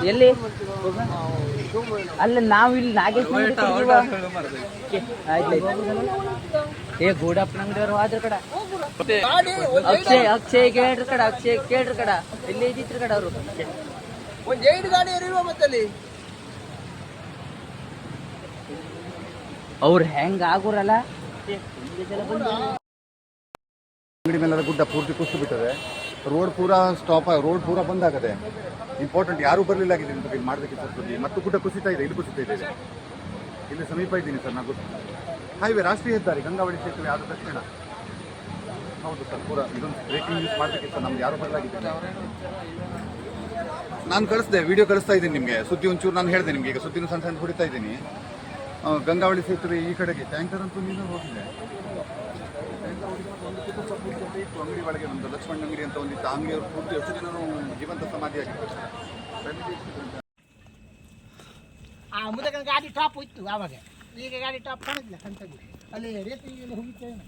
ಎಲ್ಲಿ ಅಲ್ಲ ನಾವು ಇಲ್ಲಿ ನಾಗೇಶ್ ಏ ಗೂಡಪ್ಪನ ಅಂಗಡಿಯವರು ಆದ್ರ ಕಡ ಅಕ್ಷಯ್ ಕೇಳ್ರ ಕಡ ಅಕ್ಷಯ್ ಕೇಳ್ರ ಕಡ ಎಲ್ಲಿ ಇದ್ದಿತ್ರ ಕಡ ಅವರು ಒಂದ್ 8 ಗಾಡಿ ಇರುವ ಮತ್ತಲ್ಲಿ ಅವ್ರು ಹೆಂಗ ಆಗೋರಲ್ಲ ಅಂಗಡಿ ಮೇಲೆ ಗುಡ್ಡ ಪೂರ್ತಿ ಕುಸಿದು ಬಿಟ್ಟದೆ. ರೋಡ್ ಪೂರಾ ಸ್ಟಾಪ್, ರೋಡ್ ಪೂರಾ ಬಂದ್ ಆಗದೆ. ಇಂಪಾರ್ಟೆಂಟ್ ಯಾರು ಬರಲಿಲ್ಲ ಆಗಿದೆ ಅಂತ ಇಲ್ಲಿ ಮಾಡಬೇಕಿತ್ತು. ಮತ್ತು ಗುಡ್ಡ ಕುಸಿತಾ ಇದೆ, ಇಲ್ಲಿ ಕುಸಿತಾ ಇದೆ. ಇಲ್ಲಿ ಸಮೀಪ ಇದ್ದೀನಿ ಸರ್ ನಾನು. ಹೈವೇ ರಾಷ್ಟ್ರೀಯ ಹೆದ್ದಾರಿ ಗಂಗಾವಳಿ ಸೇತುವೆ ಆದ ತಕ್ಷಣ. ಹೌದು ಸರ್, ಪೂರಾ ಇದೊಂದು ಬ್ರೇಕಿಂಗ್ ನ್ಯೂಸ್ ಮಾಡಬೇಕಿತ್ತು. ನಮ್ಗೆ ಯಾರು ಬರಲಾಗಿದೆ. ನಾನು ಕಳಿಸ್ದೆ, ವಿಡಿಯೋ ಕಳಿಸ್ತಾ ಇದ್ದೀನಿ ನಿಮಗೆ. ಸುದ್ದಿ ಒಂಚೂರು ನಾನು ಹೇಳಿದೆ ನಿಮಗೆ. ಈಗ ಸುದ್ದಿನೂ ಸಣ್ಣ ಸಣ್ಣ ಹೊಡಿತಾ ಇದ್ದೀನಿ. ಗಂಗಾವಳಿ ಸೇತುವೆ ಈ ಕಡೆಗೆ ಟ್ಯಾಂಕರ್ ಅಂತೂ ನೀನು ಹೋಗಿದೆ. ಅಂಗಡಿ ಒಳಗೆ ಒಂದು ಲಕ್ಷ್ಮಣ್ ಅಂಗಡಿ ಅಂತ ಒಂದಿತ್ತು. ಅಂಗಡಿಯವರು ಪೂರ್ತಿ ಎಷ್ಟು ಜನರು ಜೀವಂತ ಸಮಾಧಿಯಾಗಿತ್ತು. ಮುಂದೆ ಗಾಡಿ ಟಾಪ್ ಇತ್ತು ಆವಾಗ. ಈಗ ಗಾಡಿ ಟಾಪ್ ಕಾಣಿಲ್ಲ ಕಂತದ್ದು ಅಲ್ಲಿ ರೇತಿ ಹೋಗಿತ್ತೇನೆ.